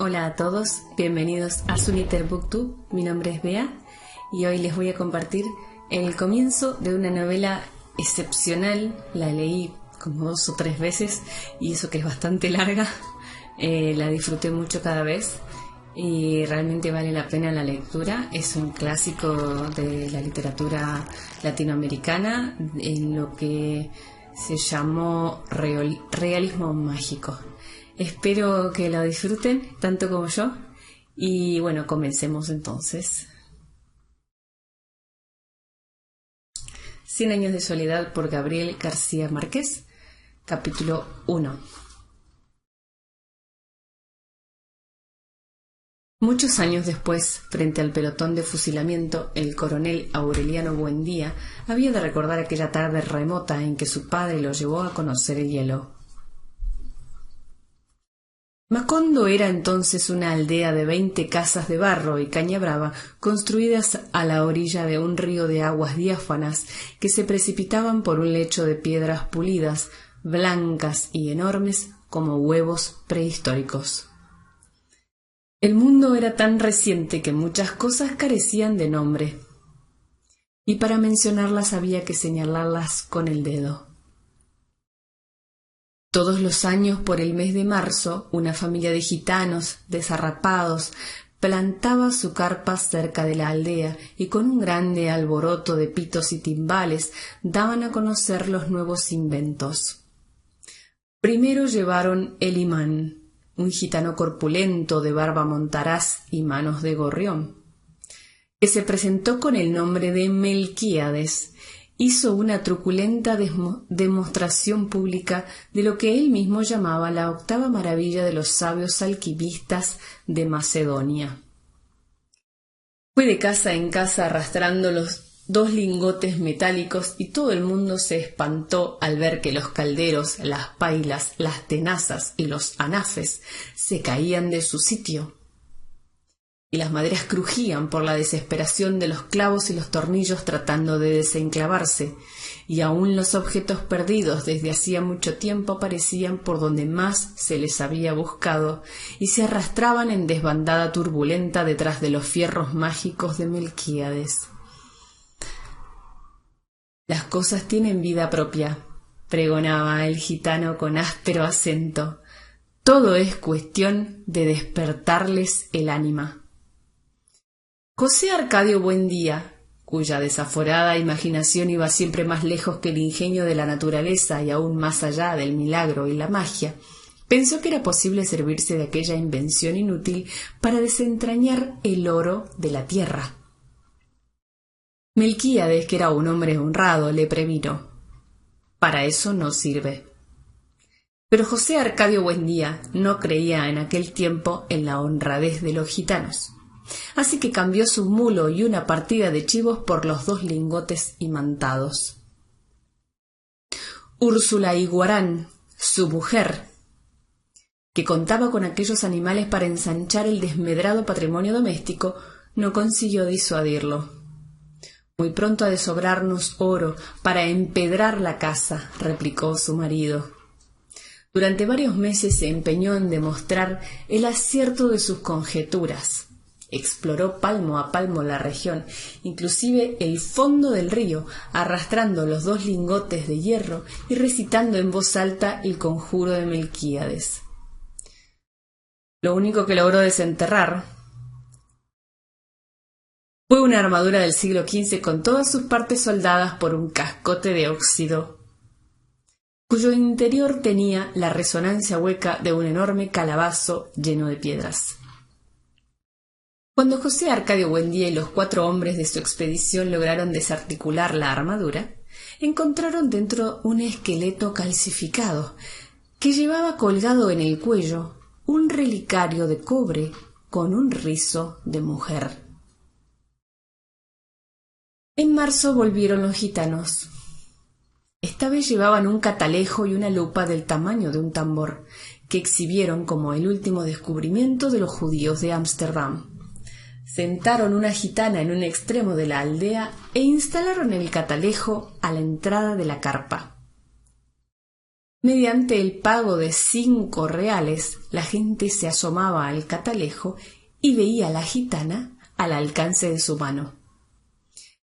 Hola a todos, bienvenidos a Suniter Booktube. Mi nombre es Bea y hoy les voy a compartir el comienzo de una novela excepcional. La leí como 2 o 3 veces y eso que es bastante larga. La disfruté mucho cada vez y realmente vale la pena la lectura. Es un clásico de la literatura latinoamericana en lo que se llamó realismo mágico. Espero que lo disfruten tanto como yo y bueno, comencemos entonces. 100 años de soledad por Gabriel García Márquez, capítulo 1. Muchos años después, frente al pelotón de fusilamiento, el coronel Aureliano Buendía había de recordar aquella tarde remota en que su padre lo llevó a conocer el hielo. Macondo era entonces una aldea de 20 casas de barro y caña brava construidas a la orilla de un río de aguas diáfanas que se precipitaban por un lecho de piedras pulidas, blancas y enormes como huevos prehistóricos. El mundo era tan reciente que muchas cosas carecían de nombre, y para mencionarlas había que señalarlas con el dedo. Todos los años, por el mes de marzo, una familia de gitanos desarrapados plantaba su carpa cerca de la aldea y con un grande alboroto de pitos y timbales daban a conocer los nuevos inventos. Primero llevaron el imán, un gitano corpulento de barba montaraz y manos de gorrión, que se presentó con el nombre de Melquíades. Hizo una truculenta demostración pública de lo que él mismo llamaba la octava maravilla de los sabios alquimistas de Macedonia. Fue de casa en casa arrastrando los 2 lingotes metálicos y todo el mundo se espantó al ver que los calderos, las pailas, las tenazas y los anafes se caían de su sitio. Y las maderas crujían por la desesperación de los clavos y los tornillos tratando de desenclavarse, y aún los objetos perdidos desde hacía mucho tiempo aparecían por donde más se les había buscado, y se arrastraban en desbandada turbulenta detrás de los fierros mágicos de Melquíades. Las cosas tienen vida propia, pregonaba el gitano con áspero acento. Todo es cuestión de despertarles el ánima. José Arcadio Buendía, cuya desaforada imaginación iba siempre más lejos que el ingenio de la naturaleza y aún más allá del milagro y la magia, pensó que era posible servirse de aquella invención inútil para desentrañar el oro de la tierra. Melquíades, que era un hombre honrado, le previno: «Para eso no sirve». Pero José Arcadio Buendía no creía en aquel tiempo en la honradez de los gitanos. Así que cambió su mulo y una partida de chivos por los 2 lingotes imantados. Úrsula Iguarán, su mujer, que contaba con aquellos animales para ensanchar el desmedrado patrimonio doméstico, no consiguió disuadirlo. «Muy pronto ha de sobrarnos oro para empedrar la casa», replicó su marido. Durante varios meses se empeñó en demostrar el acierto de sus conjeturas. Exploró palmo a palmo la región, inclusive el fondo del río, arrastrando los 2 lingotes de hierro y recitando en voz alta el conjuro de Melquíades. Lo único que logró desenterrar fue una armadura del siglo XV con todas sus partes soldadas por un cascote de óxido, cuyo interior tenía la resonancia hueca de un enorme calabazo lleno de piedras. Cuando José Arcadio Buendía y los 4 hombres de su expedición lograron desarticular la armadura, encontraron dentro un esqueleto calcificado que llevaba colgado en el cuello un relicario de cobre con un rizo de mujer. En marzo volvieron los gitanos. Esta vez llevaban un catalejo y una lupa del tamaño de un tambor, que exhibieron como el último descubrimiento de los judíos de Ámsterdam. Sentaron una gitana en un extremo de la aldea e instalaron el catalejo a la entrada de la carpa. Mediante el pago de 5 reales, la gente se asomaba al catalejo y veía a la gitana al alcance de su mano.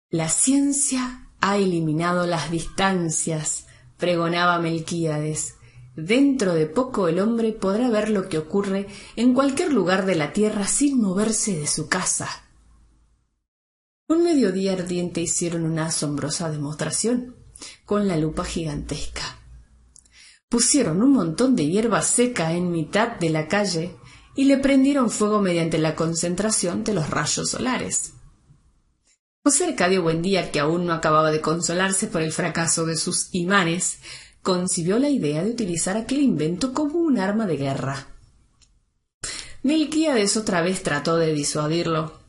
La ciencia ha eliminado las distancias, pregonaba Melquíades. Dentro de poco el hombre podrá ver lo que ocurre en cualquier lugar de la tierra sin moverse de su casa. Un mediodía ardiente hicieron una asombrosa demostración con la lupa gigantesca. Pusieron un montón de hierba seca en mitad de la calle y le prendieron fuego mediante la concentración de los rayos solares. José Arcadio Buendía, que aún no acababa de consolarse por el fracaso de sus imanes, concibió la idea de utilizar aquel invento como un arma de guerra. Melquíades otra vez trató de disuadirlo,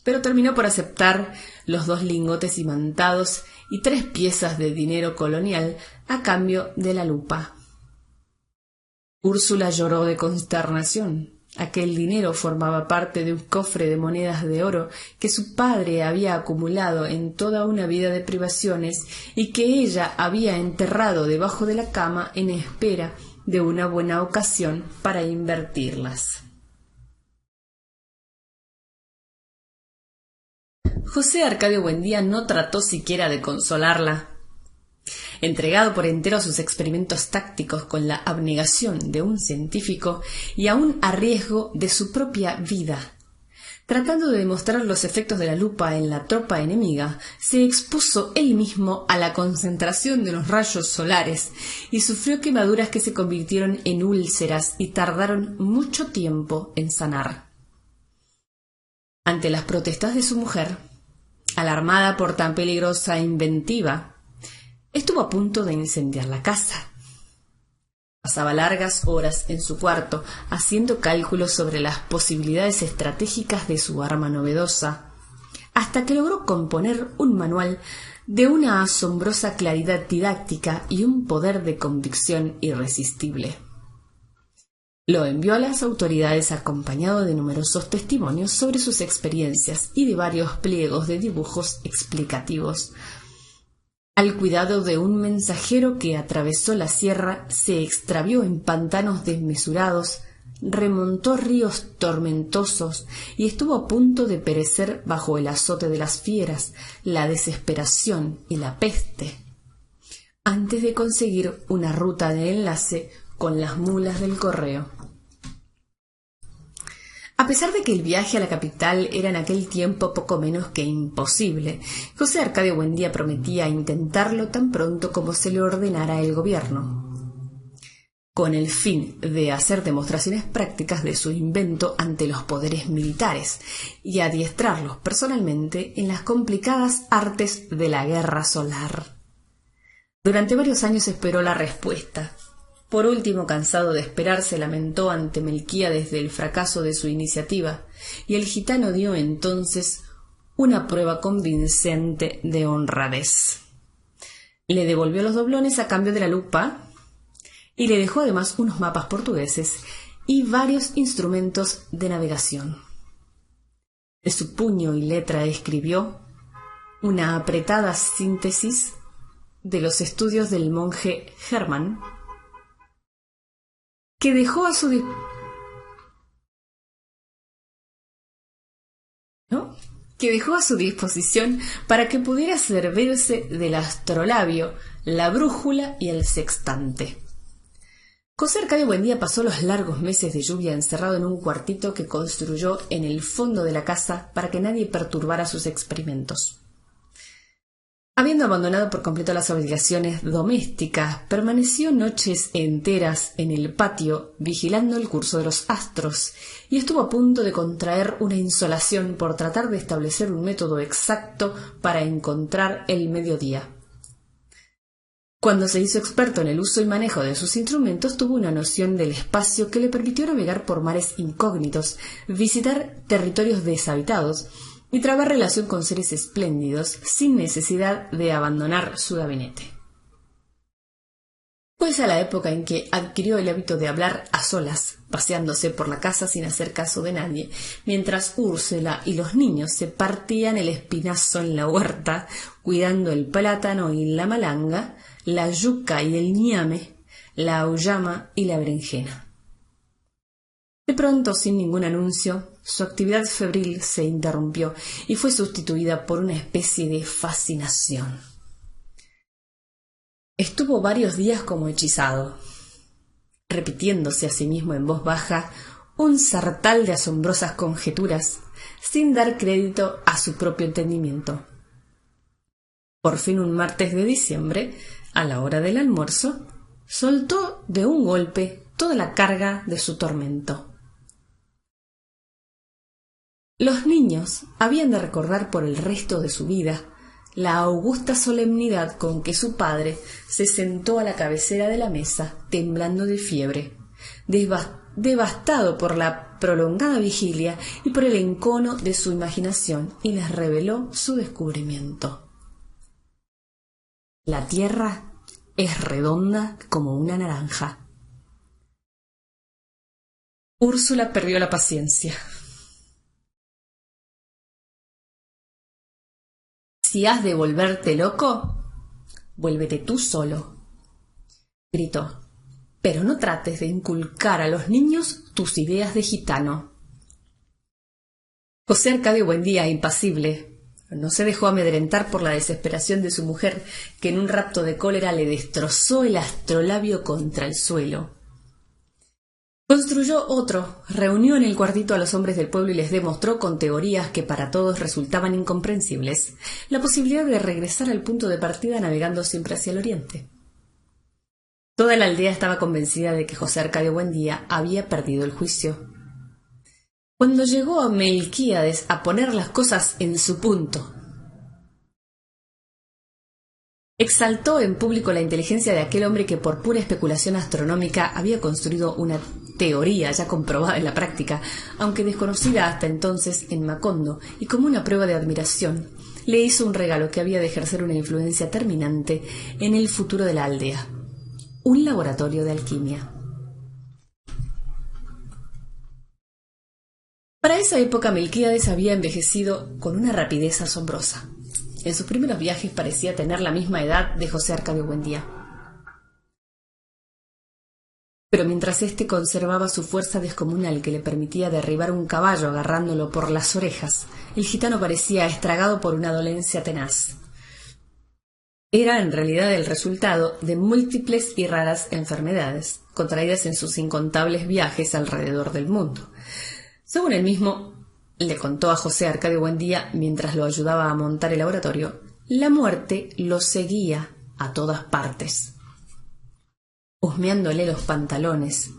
pero terminó por aceptar los 2 lingotes imantados y 3 piezas de dinero colonial a cambio de la lupa. Úrsula lloró de consternación. Aquel dinero formaba parte de un cofre de monedas de oro que su padre había acumulado en toda una vida de privaciones y que ella había enterrado debajo de la cama en espera de una buena ocasión para invertirlas. José Arcadio Buendía no trató siquiera de consolarla. Entregado por entero a sus experimentos tácticos con la abnegación de un científico y aun a riesgo de su propia vida, tratando de demostrar los efectos de la lupa en la tropa enemiga, se expuso él mismo a la concentración de los rayos solares y sufrió quemaduras que se convirtieron en úlceras y tardaron mucho tiempo en sanar. Ante las protestas de su mujer, alarmada por tan peligrosa inventiva, estuvo a punto de incendiar la casa. Pasaba largas horas en su cuarto haciendo cálculos sobre las posibilidades estratégicas de su arma novedosa, hasta que logró componer un manual de una asombrosa claridad didáctica y un poder de convicción irresistible. Lo envió a las autoridades acompañado de numerosos testimonios sobre sus experiencias y de varios pliegos de dibujos explicativos. Al cuidado de un mensajero que atravesó la sierra, se extravió en pantanos desmesurados, remontó ríos tormentosos y estuvo a punto de perecer bajo el azote de las fieras, la desesperación y la peste, antes de conseguir una ruta de enlace con las mulas del correo. A pesar de que el viaje a la capital era en aquel tiempo poco menos que imposible, José Arcadio Buendía prometía intentarlo tan pronto como se le ordenara el gobierno, con el fin de hacer demostraciones prácticas de su invento ante los poderes militares y adiestrarlos personalmente en las complicadas artes de la guerra solar. Durante varios años esperó la respuesta. Por último, cansado de esperar, se lamentó ante Melquíades del fracaso de su iniciativa, y el gitano dio entonces una prueba convincente de honradez. Le devolvió los doblones a cambio de la lupa y le dejó además unos mapas portugueses y varios instrumentos de navegación. De su puño y letra escribió una apretada síntesis de los estudios del monje Hermann, que dejó a su disposición para que pudiera servirse del astrolabio, la brújula y el sextante. José Arcadio Buendía pasó los largos meses de lluvia encerrado en un cuartito que construyó en el fondo de la casa para que nadie perturbara sus experimentos. Habiendo abandonado por completo las obligaciones domésticas, permaneció noches enteras en el patio vigilando el curso de los astros y estuvo a punto de contraer una insolación por tratar de establecer un método exacto para encontrar el mediodía. Cuando se hizo experto en el uso y manejo de sus instrumentos, tuvo una noción del espacio que le permitió navegar por mares incógnitos, visitar territorios deshabitados y trabar relación con seres espléndidos sin necesidad de abandonar su gabinete. Fue esa la época en que adquirió el hábito de hablar a solas, paseándose por la casa sin hacer caso de nadie, mientras Úrsula y los niños se partían el espinazo en la huerta, cuidando el plátano y la malanga, la yuca y el ñame, la auyama y la berenjena. De pronto, sin ningún anuncio, su actividad febril se interrumpió y fue sustituida por una especie de fascinación. Estuvo varios días como hechizado, repitiéndose a sí mismo en voz baja un sartal de asombrosas conjeturas, sin dar crédito a su propio entendimiento. Por fin, un martes de diciembre, a la hora del almuerzo, soltó de un golpe toda la carga de su tormento. Los niños habían de recordar por el resto de su vida la augusta solemnidad con que su padre se sentó a la cabecera de la mesa, temblando de fiebre, devastado por la prolongada vigilia y por el encono de su imaginación, y les reveló su descubrimiento. La tierra es redonda como una naranja. Úrsula perdió la paciencia. «Si has de volverte loco, vuélvete tú solo», gritó, «pero no trates de inculcar a los niños tus ideas de gitano». José Arcadio Buendía, impasible, no se dejó amedrentar por la desesperación de su mujer, que en un rapto de cólera le destrozó el astrolabio contra el suelo. Construyó otro, reunió en el cuartito a los hombres del pueblo y les demostró, con teorías que para todos resultaban incomprensibles, la posibilidad de regresar al punto de partida navegando siempre hacia el oriente. Toda la aldea estaba convencida de que José Arcadio Buendía había perdido el juicio. Cuando llegó a Melquíades a poner las cosas en su punto, exaltó en público la inteligencia de aquel hombre que por pura especulación astronómica había construido una teoría ya comprobada en la práctica, aunque desconocida hasta entonces en Macondo, y como una prueba de admiración, le hizo un regalo que había de ejercer una influencia terminante en el futuro de la aldea: un laboratorio de alquimia. Para esa época Melquíades había envejecido con una rapidez asombrosa. En sus primeros viajes parecía tener la misma edad de José Arcadio Buendía. Pero mientras éste conservaba su fuerza descomunal que le permitía derribar un caballo agarrándolo por las orejas, el gitano parecía estragado por una dolencia tenaz. Era en realidad el resultado de múltiples y raras enfermedades, contraídas en sus incontables viajes alrededor del mundo. Según él mismo le contó a José Arcadio Buendía mientras lo ayudaba a montar el laboratorio, la muerte lo seguía a todas partes, husmeándole los pantalones,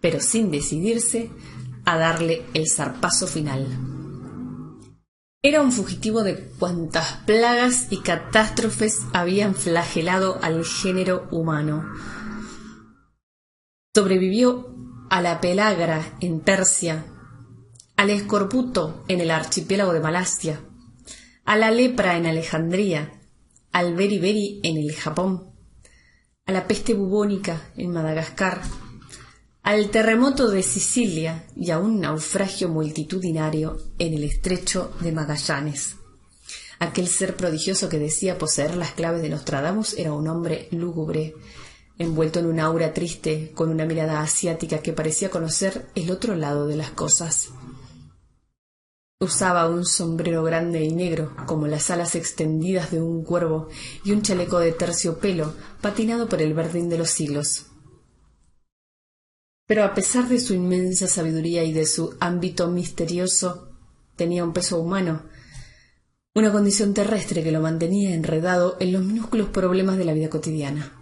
pero sin decidirse a darle el zarpazo final. Era un fugitivo de cuantas plagas y catástrofes habían flagelado al género humano. Sobrevivió a la pelagra en Persia, al escorbuto en el archipiélago de Malasia, a la lepra en Alejandría, al beriberi en el Japón, a la peste bubónica en Madagascar, al terremoto de Sicilia y a un naufragio multitudinario en el estrecho de Magallanes. Aquel ser prodigioso que decía poseer las claves de Nostradamus era un hombre lúgubre, envuelto en un aura triste, con una mirada asiática que parecía conocer el otro lado de las cosas. Usaba un sombrero grande y negro, como las alas extendidas de un cuervo, y un chaleco de terciopelo patinado por el verdín de los siglos. Pero a pesar de su inmensa sabiduría y de su ámbito misterioso, tenía un peso humano, una condición terrestre que lo mantenía enredado en los minúsculos problemas de la vida cotidiana.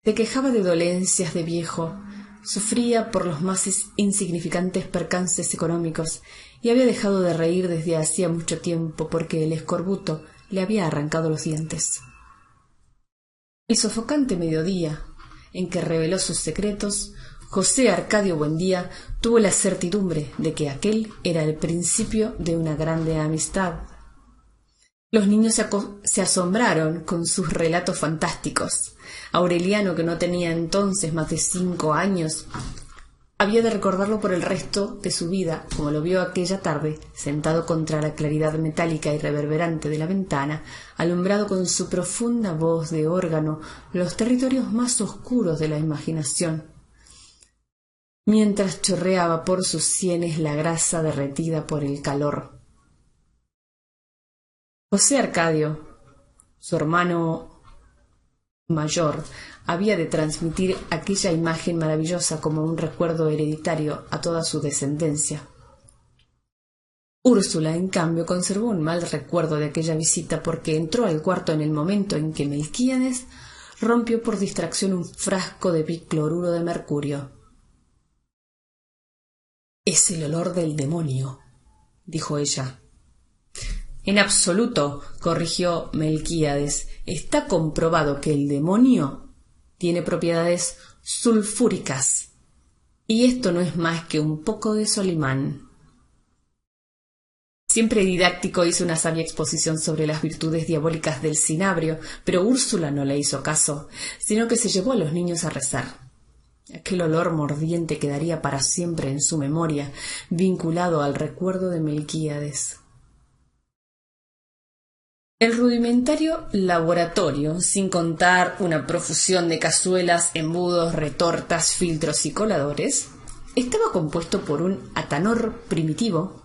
Se quejaba de dolencias de viejo, sufría por los más insignificantes percances económicos y había dejado de reír desde hacía mucho tiempo porque el escorbuto le había arrancado los dientes. El sofocante mediodía en que reveló sus secretos, José Arcadio Buendía tuvo la certidumbre de que aquel era el principio de una grande amistad. Los niños se asombraron con sus relatos fantásticos. Aureliano, que no tenía entonces más de 5 años, Había de recordarlo por el resto de su vida, como lo vio aquella tarde, sentado contra la claridad metálica y reverberante de la ventana, alumbrado con su profunda voz de órgano los territorios más oscuros de la imaginación, mientras chorreaba por sus sienes la grasa derretida por el calor. José Arcadio, su hermano mayor, había de transmitir aquella imagen maravillosa como un recuerdo hereditario a toda su descendencia. Úrsula, en cambio, conservó un mal recuerdo de aquella visita porque entró al cuarto en el momento en que Melquíades rompió por distracción un frasco de bicloruro de mercurio. «Es el olor del demonio», dijo ella. «En absoluto», corrigió Melquíades. «Está comprobado que el demonio tiene propiedades sulfúricas, y esto no es más que un poco de Solimán». Siempre didáctico hizo una sabia exposición sobre las virtudes diabólicas del cinabrio, pero Úrsula no le hizo caso, sino que se llevó a los niños a rezar. Aquel olor mordiente quedaría para siempre en su memoria, vinculado al recuerdo de Melquíades. El rudimentario laboratorio, sin contar una profusión de cazuelas, embudos, retortas, filtros y coladores, estaba compuesto por un atanor primitivo,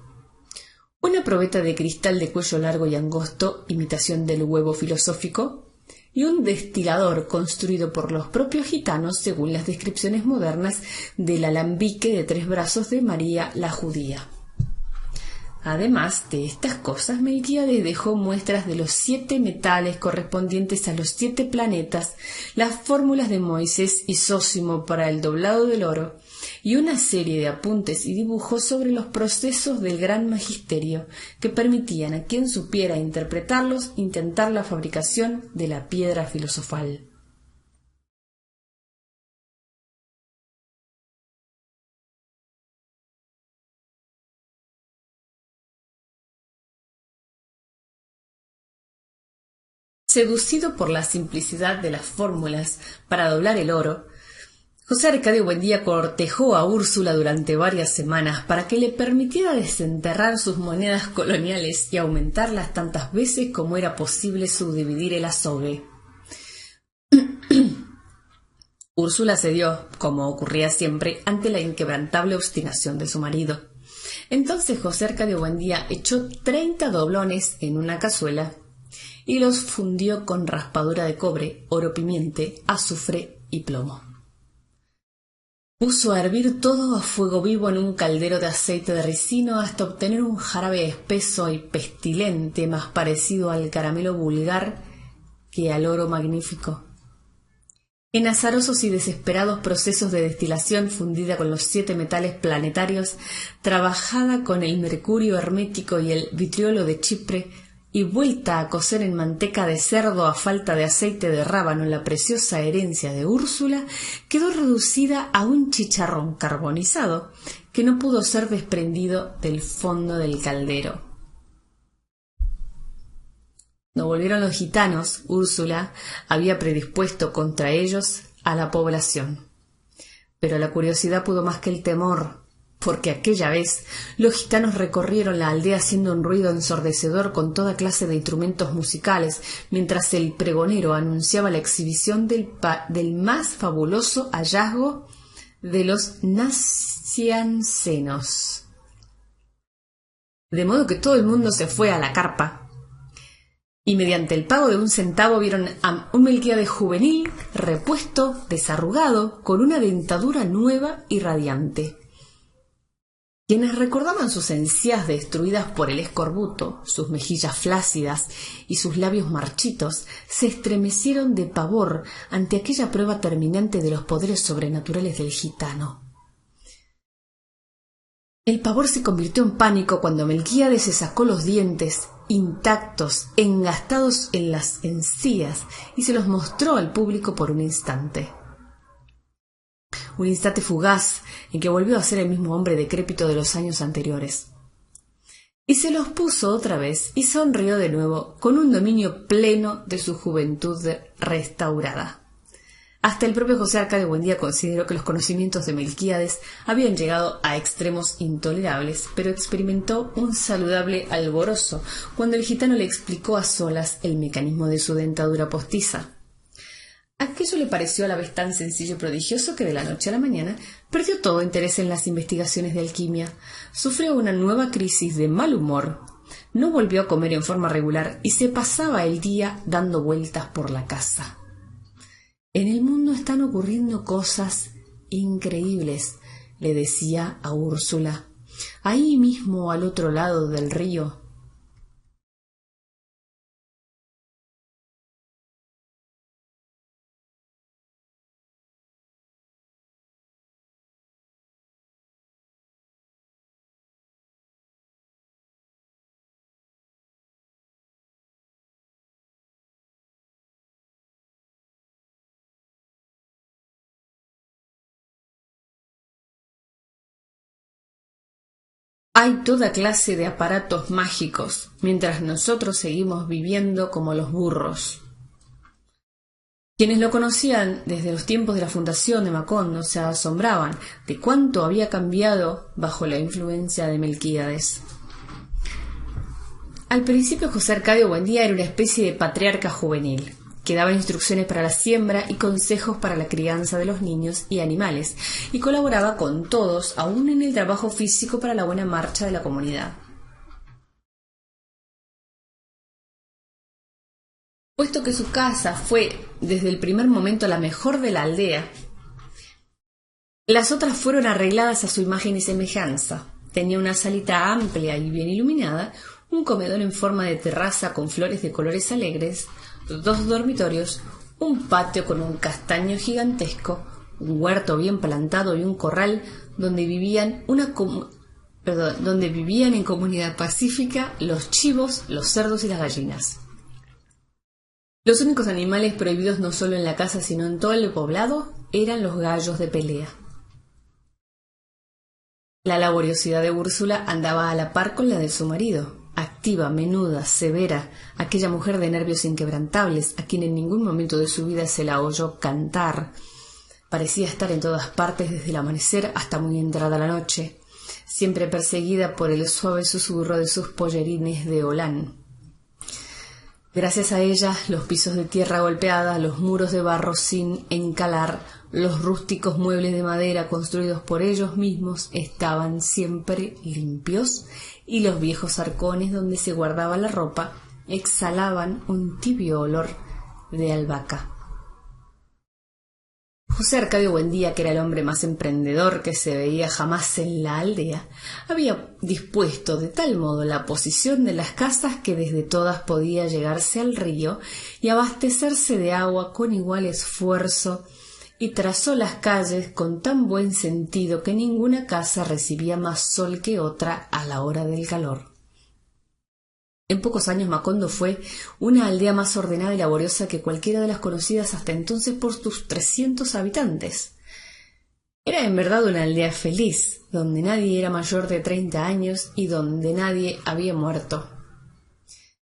una probeta de cristal de cuello largo y angosto, imitación del huevo filosófico, y un destilador construido por los propios gitanos según las descripciones modernas del alambique de 3 brazos de María la Judía. Además de estas cosas, Melquíades dejó muestras de los 7 metales correspondientes a los 7 planetas, las fórmulas de Moisés y Zósimo para el doblado del oro, y una serie de apuntes y dibujos sobre los procesos del gran magisterio que permitían a quien supiera interpretarlos intentar la fabricación de la piedra filosofal. Seducido por la simplicidad de las fórmulas para doblar el oro, José Arcadio Buendía cortejó a Úrsula durante varias semanas para que le permitiera desenterrar sus monedas coloniales y aumentarlas tantas veces como era posible subdividir el azogue. Úrsula cedió, como ocurría siempre, ante la inquebrantable obstinación de su marido. Entonces José Arcadio Buendía echó 30 doblones en una cazuela y los fundió con raspadura de cobre, oro pimiente, azufre y plomo. Puso a hervir todo a fuego vivo en un caldero de aceite de ricino hasta obtener un jarabe espeso y pestilente más parecido al caramelo vulgar que al oro magnífico. En azarosos y desesperados procesos de destilación fundida con los 7 metales planetarios, trabajada con el mercurio hermético y el vitriolo de Chipre, y vuelta a cocer en manteca de cerdo a falta de aceite de rábano la preciosa herencia de Úrsula, quedó reducida a un chicharrón carbonizado que no pudo ser desprendido del fondo del caldero. No volvieron los gitanos, Úrsula había predispuesto contra ellos a la población. Pero la curiosidad pudo más que el temor, porque aquella vez los gitanos recorrieron la aldea haciendo un ruido ensordecedor con toda clase de instrumentos musicales, mientras el pregonero anunciaba la exhibición del más fabuloso hallazgo de los naciancenos. De modo que todo el mundo se fue a la carpa, y mediante el pago de 1 centavo vieron a un Melquíades juvenil, repuesto, desarrugado, con una dentadura nueva y radiante. Quienes recordaban sus encías destruidas por el escorbuto, sus mejillas flácidas y sus labios marchitos, se estremecieron de pavor ante aquella prueba terminante de los poderes sobrenaturales del gitano. El pavor se convirtió en pánico cuando Melquíades se sacó los dientes, intactos, engastados en las encías, y se los mostró al público por un instante. Un instante fugaz en que volvió a ser el mismo hombre decrépito de los años anteriores. Y se los puso otra vez y sonrió de nuevo con un dominio pleno de su juventud restaurada. Hasta el propio José Arcadio Buendía consideró que los conocimientos de Melquíades habían llegado a extremos intolerables, pero experimentó un saludable alborozo cuando el gitano le explicó a solas el mecanismo de su dentadura postiza. Aquello le pareció a la vez tan sencillo y prodigioso que de la noche a la mañana perdió todo interés en las investigaciones de alquimia. Sufrió una nueva crisis de mal humor. No volvió a comer en forma regular y se pasaba el día dando vueltas por la casa. «En el mundo están ocurriendo cosas increíbles», le decía a Úrsula. «Ahí mismo, al otro lado del río». Hay toda clase de aparatos mágicos, mientras nosotros seguimos viviendo como los burros. Quienes lo conocían desde los tiempos de la fundación de Macondo se asombraban de cuánto había cambiado bajo la influencia de Melquíades. Al principio José Arcadio Buendía era una especie de patriarca juvenil, que daba instrucciones para la siembra y consejos para la crianza de los niños y animales, y colaboraba con todos, aún en el trabajo físico, para la buena marcha de la comunidad. Puesto que su casa fue desde el primer momento la mejor de la aldea, las otras fueron arregladas a su imagen y semejanza. Tenía una salita amplia y bien iluminada, un comedor en forma de terraza con flores de colores alegres, 2 dormitorios, un patio con un castaño gigantesco, un huerto bien plantado y un corral donde vivían en comunidad pacífica los chivos, los cerdos y las gallinas. Los únicos animales prohibidos no solo en la casa sino en todo el poblado eran los gallos de pelea. La laboriosidad de Úrsula andaba a la par con la de su marido. Activa, menuda, severa, aquella mujer de nervios inquebrantables, a quien en ningún momento de su vida se la oyó cantar. Parecía estar en todas partes desde el amanecer hasta muy entrada la noche, siempre perseguida por el suave susurro de sus pollerines de holán. Gracias a ella, los pisos de tierra golpeada, los muros de barro sin encalar, los rústicos muebles de madera construidos por ellos mismos estaban siempre limpios, y los viejos arcones donde se guardaba la ropa exhalaban un tibio olor de albahaca. José Arcadio Buendía, que era el hombre más emprendedor que se veía jamás en la aldea, había dispuesto de tal modo la posición de las casas que desde todas podía llegarse al río y abastecerse de agua con igual esfuerzo, y trazó las calles con tan buen sentido que ninguna casa recibía más sol que otra a la hora del calor. En pocos años Macondo fue una aldea más ordenada y laboriosa que cualquiera de las conocidas hasta entonces por sus 300 habitantes. Era en verdad una aldea feliz, donde nadie era mayor de 30 años y donde nadie había muerto.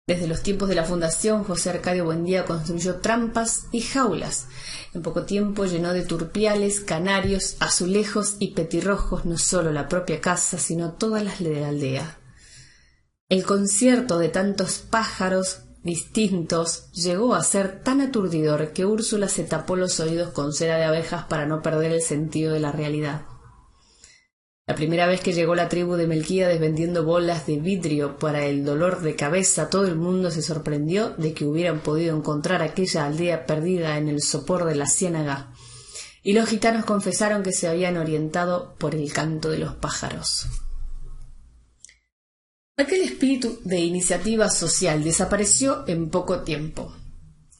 Desde los tiempos de la fundación, José Arcadio Buendía construyó trampas y jaulas. En poco tiempo llenó de turpiales, canarios, azulejos y petirrojos no solo la propia casa, sino todas las de la aldea. El concierto de tantos pájaros distintos llegó a ser tan aturdidor que Úrsula se tapó los oídos con cera de abejas para no perder el sentido de la realidad. La primera vez que llegó la tribu de Melquíades vendiendo bolas de vidrio para el dolor de cabeza, todo el mundo se sorprendió de que hubieran podido encontrar aquella aldea perdida en el sopor de la ciénaga, y los gitanos confesaron que se habían orientado por el canto de los pájaros. Aquel espíritu de iniciativa social desapareció en poco tiempo.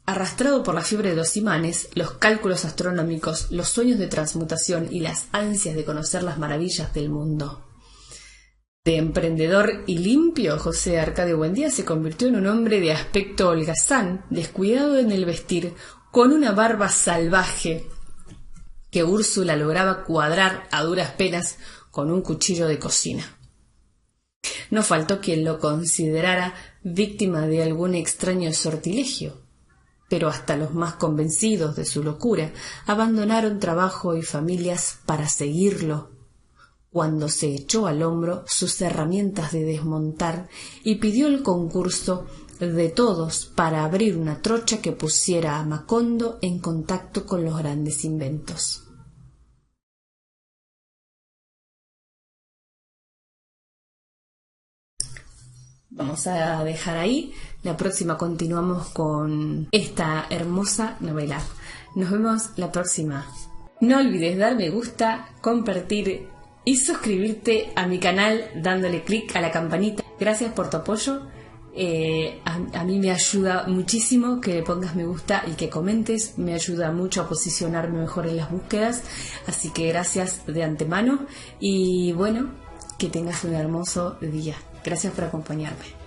Arrastrado por la fiebre de los imanes, los cálculos astronómicos, los sueños de transmutación y las ansias de conocer las maravillas del mundo. De emprendedor y limpio, José Arcadio Buendía se convirtió en un hombre de aspecto holgazán, descuidado en el vestir, con una barba salvaje que Úrsula lograba cuadrar a duras penas con un cuchillo de cocina. No faltó quien lo considerara víctima de algún extraño sortilegio. pero hasta los más convencidos de su locura abandonaron trabajo y familias para seguirlo. Cuando se echó al hombro sus herramientas de desmontar y pidió el concurso de todos para abrir una trocha que pusiera a Macondo en contacto con los grandes inventos. Vamos a dejar ahí. La próxima continuamos con esta hermosa novela. Nos vemos la próxima. No olvides dar me gusta, compartir y suscribirte a mi canal dándole clic a la campanita. Gracias por tu apoyo. A mí me ayuda muchísimo que le pongas me gusta y que comentes. Me ayuda mucho a posicionarme mejor en las búsquedas. Así que gracias de antemano. Y bueno, que tengas un hermoso día. Gracias por acompañarme.